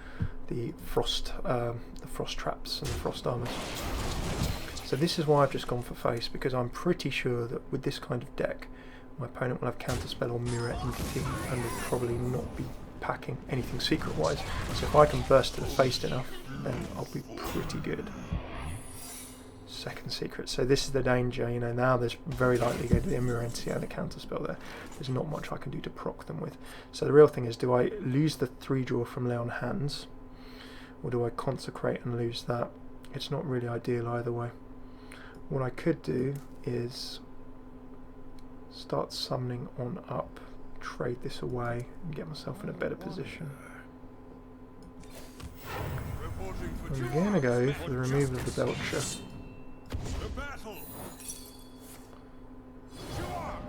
frost traps and the frost armors. So this is why I've just gone for face, because I'm pretty sure that with this kind of deck, my opponent will have counterspell or Mirror Entity and will probably not be packing anything secret-wise. So if I can burst to the face enough, then I'll be pretty good. Second secret. So this is the danger, you know, now there's very likely going to be a Mirror Entity and a counterspell there. There's not much I can do to proc them with. So the real thing is, do I lose the 3 draw from lay on hands, or do I consecrate and lose that? It's not really ideal either way. What I could do is start summoning on up, trade this away and get myself in a better position. I'm going to go for the removal of the Belcher.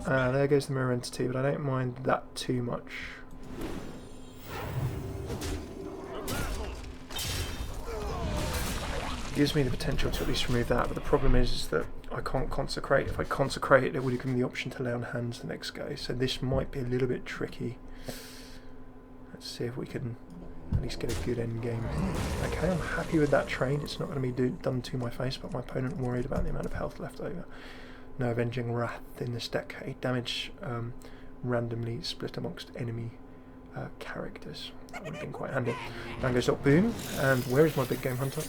There goes the Mirror Entity, but I don't mind that too much. It gives me the potential to at least remove that, but the problem is that I can't consecrate. If I consecrate it, it would have given me the option to lay on hands the next go, so this might be a little bit tricky. Let's see if we can at least get a good end game. Okay, I'm happy with that trade. It's not going to be done to my face, but my opponent worried about the amount of health left over. No Avenging Wrath in this deck. A damage randomly split amongst enemy characters. That would have been quite handy. Down goes up, boom. And where is my big game hunter?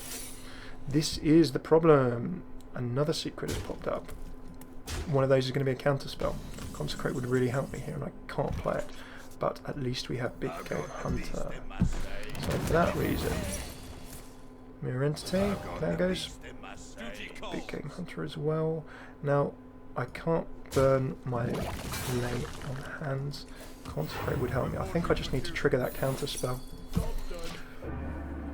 This is the problem. Another secret has popped up. One of those is going to be a counter spell. Consecrate would really help me here, and I can't play it. But at least we have big game hunter. So for that reason, mirror entity. There goes big game hunter as well. Now I can't burn my lay on hands. Consecrate would help me. I think I just need to trigger that counter spell.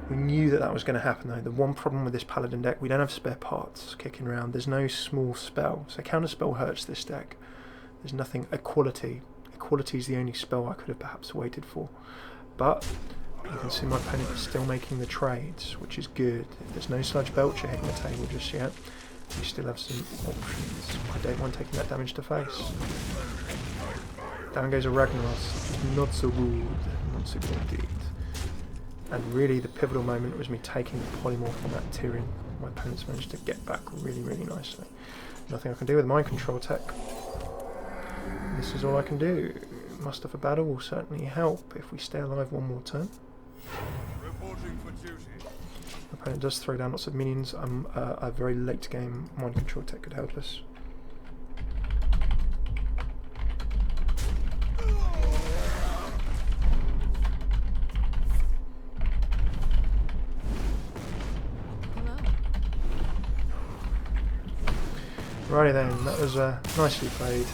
We knew that that was going to happen though. The one problem with this Paladin deck, we don't have spare parts kicking around. There's no small spell. So counter spell hurts this deck. There's nothing. Equality. Equality is the only spell I could have perhaps waited for. But you can see my opponent is still making the trades, which is good. If there's no Sludge Belcher hitting the table just yet, we still have some options. I don't want taking that damage to face. Down goes a Ragnaros. Not so good. Not so good indeed. And really the pivotal moment was me taking the polymorph on that Tirion. My opponent's managed to get back really, really nicely. Nothing I can do with mind control tech. This is all I can do. Muster for battle will certainly help if we stay alive one more turn. My opponent does throw down lots of minions. A very late game mind control tech could help us. Righty then, that was nicely played.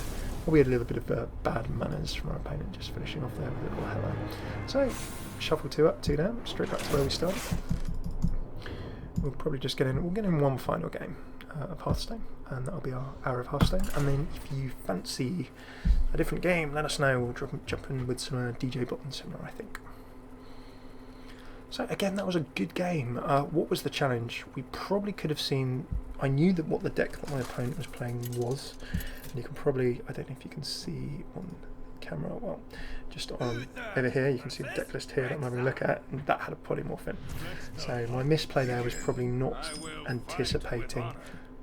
We had a little bit of bad manners from our opponent, just finishing off there with a little hello. So, shuffle 2 up, 2 down, straight back to where we started. We'll probably just get in, we'll get in one final game of Hearthstone, and that'll be our hour of Hearthstone. And then if you fancy a different game, let us know, we'll jump in with some DJ Bot and similar, I think. So again, that was a good game. What was the challenge? We probably could have seen... I knew that what the deck that my opponent was playing was, and you can probably, I don't know if you can see on camera, well, just on over here, you can see the deck list here that I'm having a look at, and that had a polymorph in. So my misplay there was probably not anticipating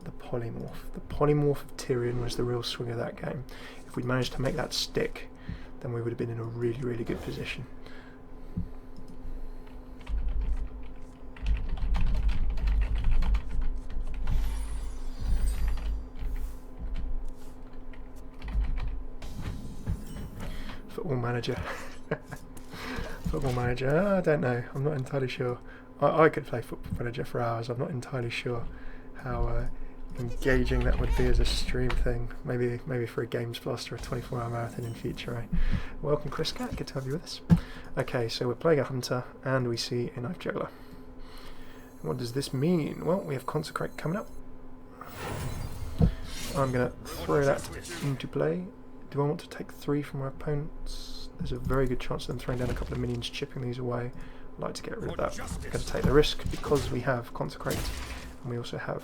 the polymorph. The polymorph of Tirion was the real swing of that game. If we'd managed to make that stick, then we would have been in a really, really good position. Football Manager. Football Manager, I don't know, I'm not entirely sure. I could play Football Manager for hours. I'm not entirely sure how engaging that would be as a stream thing. Maybe for a Games Blast or a 24-hour marathon in future, eh? Welcome Chris Cat, good to have you with us. Okay, so we're playing a Hunter and we see a Knife Juggler. What does this mean? Well, we have Consecrate coming up. I'm going to throw that into play. Do I want to take 3 from my opponents? There's a very good chance of them throwing down a couple of minions, chipping these away. I'd like to get rid of that. I'm going to take the risk because we have Consecrate, and we also have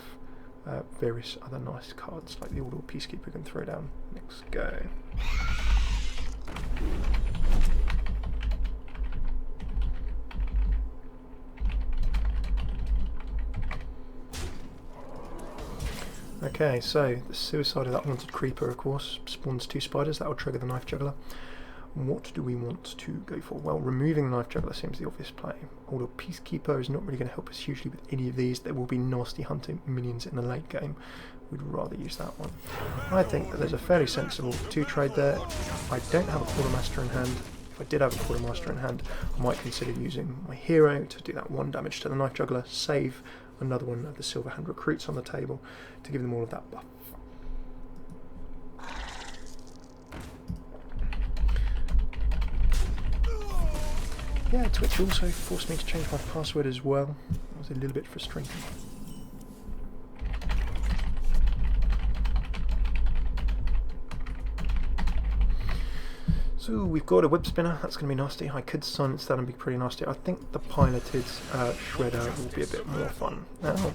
various other nice cards like the Order Peacekeeper can throw down. Next go. Okay, so the Suicide of that Haunted Creeper, of course, spawns 2 spiders. That will trigger the Knife Juggler. What do we want to go for? Well, removing the Knife Juggler seems the obvious play. Although Peacekeeper is not really going to help us hugely with any of these. There will be nasty hunting minions in the late game. We'd rather use that one. I think that there's a fairly sensible 2 trade there. I don't have a Quartermaster in hand. If I did have a Quartermaster in hand, I might consider using my hero to do that 1 damage to the Knife Juggler, save another one of the Silver Hand Recruits on the table to give them all of that buff. Yeah, Twitch also forced me to change my password as well. That was a little bit frustrating. So we've got a Web Spinner, that's going to be nasty. I could silence that and be pretty nasty. I think the piloted Shredder will be a bit more fun. Now,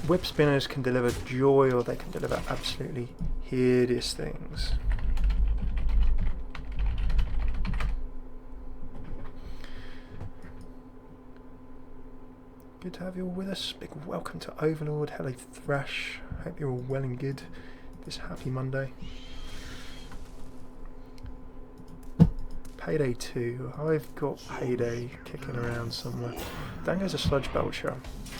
Web Spinners can deliver joy or they can deliver absolutely hideous things. Good to have you all with us. Big welcome to Overlord. Hello Thrash. Hope you're all well and good this happy Monday. Payday 2. I've got Payday kicking around somewhere. Down goes a Sludge Belcher.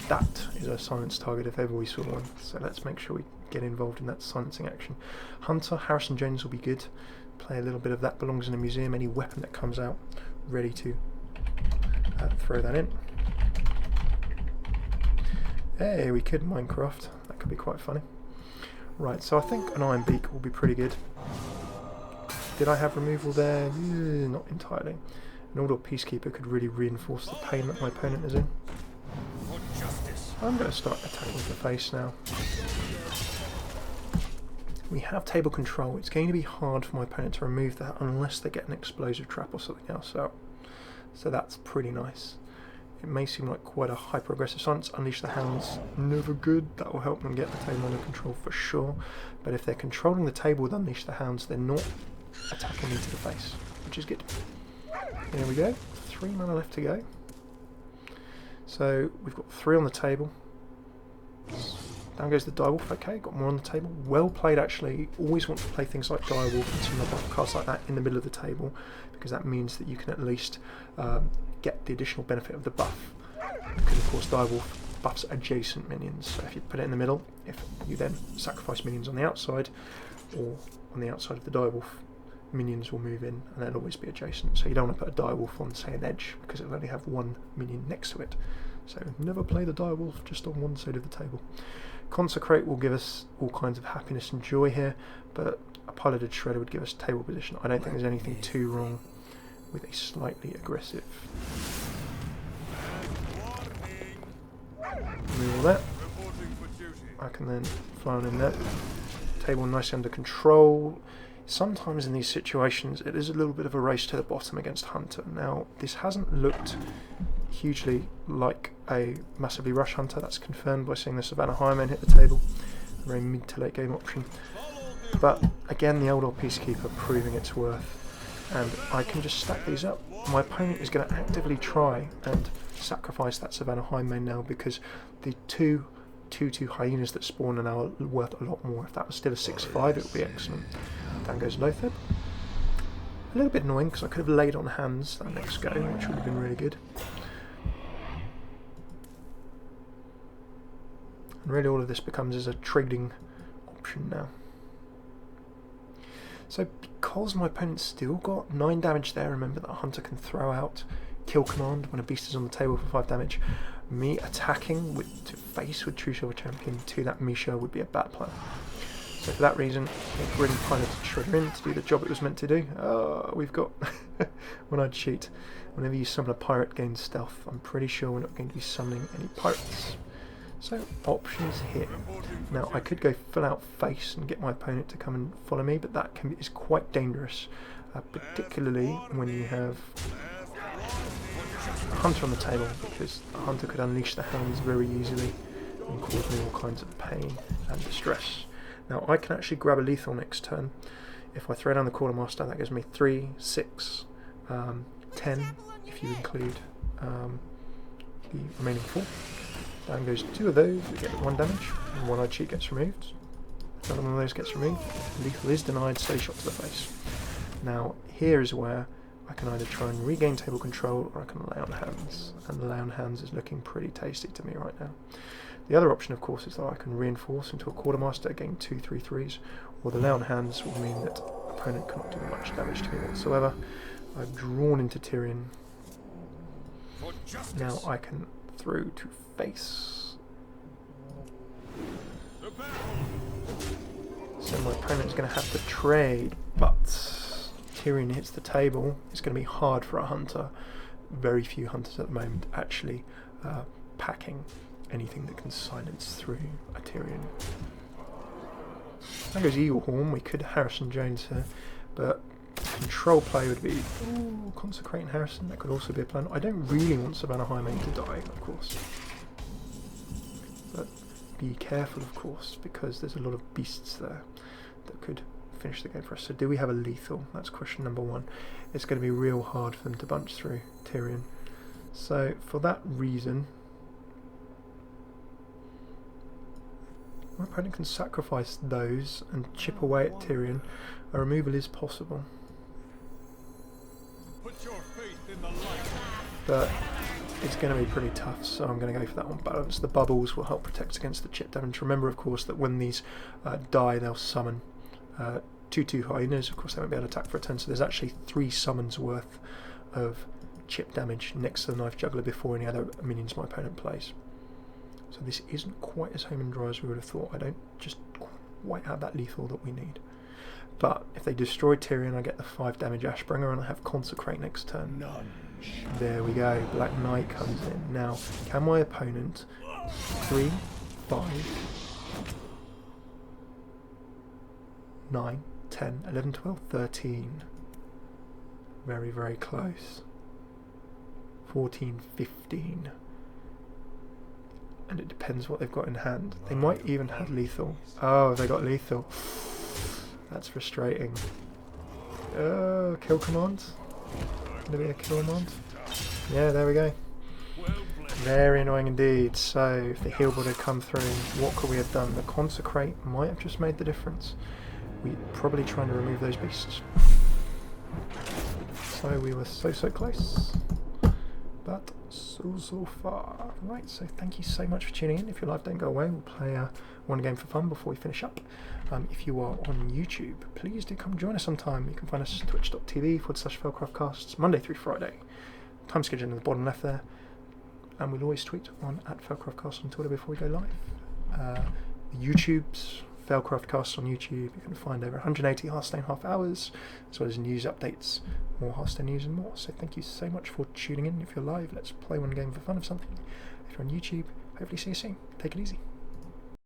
That is a silence target if ever we saw one. So let's make sure we get involved in that silencing action. Hunter, Harrison Jones will be good. Play a little bit of that belongs in a museum. Any weapon that comes out, ready to throw that in. Hey, we could Minecraft. That could be quite funny. Right, so I think an Iron Beak will be pretty good. Did I have removal there? Not entirely. An Order Peacekeeper could really reinforce the pain that my opponent is in. I'm going to start attacking the face now. We have table control. It's going to be hard for my opponent to remove that unless they get an explosive trap or something else out. So that's pretty nice. It may seem like quite a hyper-aggressive silence. Unleash the Hounds, never good. That will help them get the table under control for sure. But if they're controlling the table with Unleash the Hounds, they're not attacking me to the face, which is good. There we go. 3 mana left to go. So we've got 3 on the table. Down goes the Direwolf. Okay, got more on the table. Well played, actually. Always want to play things like Direwolf and some buff cards like that in the middle of the table, because that means that you can at least get the additional benefit of the buff. Because of course Direwolf buffs adjacent minions. So if you put it in the middle, if you then sacrifice minions on the outside or on the outside of the Direwolf, minions will move in and they'll always be adjacent. So you don't want to put a Direwolf on, say, an edge, because it'll only have one minion next to it. So never play the Direwolf just on one side of the table. Consecrate will give us all kinds of happiness and joy here, but a Piloted Shredder would give us table position. I don't think there's anything too wrong with a slightly aggressive. Remove all that. I can then fly on in there. Table nicely under control. Sometimes in these situations it is a little bit of a race to the bottom against Hunter. Now this hasn't looked hugely like a massively rush Hunter. That's confirmed by seeing the Sylvannas Highman hit the table. A very mid to late game option. But again, the Eldar Peacekeeper proving its worth. And I can just stack these up. My opponent is going to actively try and sacrifice that Sylvannas Highman now, because the 2/2 hyenas that spawn are now worth a lot more. If that was still a 6/5, it would be excellent. Down goes Lotheb. A little bit annoying because I could have laid on hands that next go, which would have been really good. And really all of this becomes as a trading option now. So because my opponent's still got 9 damage there, remember that a Hunter can throw out Kill Command when a beast is on the table for 5 damage. Me attacking to face with True Silver Champion to that Misha would be a bad plan. So for that reason, it really piloted Shredder in to do the job it was meant to do. We've got when I cheat, whenever you summon a pirate gains stealth, I'm pretty sure we're not going to be summoning any pirates. So options here. Now I could go full out face and get my opponent to come and follow me, but that is quite dangerous, particularly when you have a Hunter on the table, because the Hunter could unleash the Hounds very easily and cause me all kinds of pain and distress. Now I can actually grab a lethal next turn. If I throw down the Quartermaster, that gives me 3, 6, 10 if you include the remaining 4. Down goes 2 of those, we get 1 damage, and 1 cheat gets removed. Another one of those gets removed. Lethal is denied, steady shot to the face. Now here is where I can either try and regain table control or I can lay on hands, and the lay on hands is looking pretty tasty to me right now. The other option of course is that I can reinforce into a Quartermaster, gain 2 3/3s, or the lay on hands will mean that opponent cannot do much damage to me whatsoever. I've drawn into Tirion. Now I can throw to face. So my opponent's going to have to trade, but Tirion hits the table. It's going to be hard for a Hunter. Very few Hunters at the moment actually packing anything that can silence through a Tirion. There goes Eagle Horn. We could Harrison Jones here, but control play would be consecrating Harrison. That could also be a plan. I don't really want Sylvannas Highman to die, of course, but be careful, of course, because there's a lot of beasts there that could finish the game for us. So do we have a lethal? That's question number 1. It's going to be real hard for them to bunch through Tirion. So for that reason, opponent can sacrifice those and chip away at Tirion, a removal is possible. Put your faith in the light. But it's going to be pretty tough, so I'm going to go for that on balance. The bubbles will help protect against the chip damage. Remember, of course, that when these die, they'll summon 2/2 hyenas. Of course, they won't be able to attack for a turn, so there's actually 3 summons worth of chip damage next to the knife juggler before any other minions my opponent plays. So this isn't quite as home and dry as we would have thought. I don't just quite have that lethal that we need. But if they destroy Tirion, I get the 5 damage Ashbringer and I have Consecrate next turn. There we go, Black Knight comes in. Now, can my opponent 3, 5, 9, 10, 11, 12, 13. Very, very close. 14, 15. And it depends what they've got in hand. They might even have lethal. Oh, they got lethal. That's frustrating. Kill command? Gonna be a kill command? Yeah, there we go. Very annoying indeed. So, if the heal would have come through, what could we have done? The Consecrate might have just made the difference. We're probably trying to remove those beasts. So we were so close. But so far. Right, so thank you so much for tuning in. If you're live, don't go away. We'll play one game for fun before we finish up. If you are on YouTube, please do come join us sometime. You can find us twitch.tv/FailCraft Casts, Monday through Friday. Time schedule in the bottom left there. And we'll always tweet on @FailCraft Casts on Twitter before we go live. YouTube's FailCraft Casts on YouTube. You can find over 180 Hearthstone half hours, as well as news updates, more Hearthstone news and more. So thank you so much for tuning in. If you're live, let's play one game for fun of something. If you're on YouTube, hopefully see you soon. Take it easy.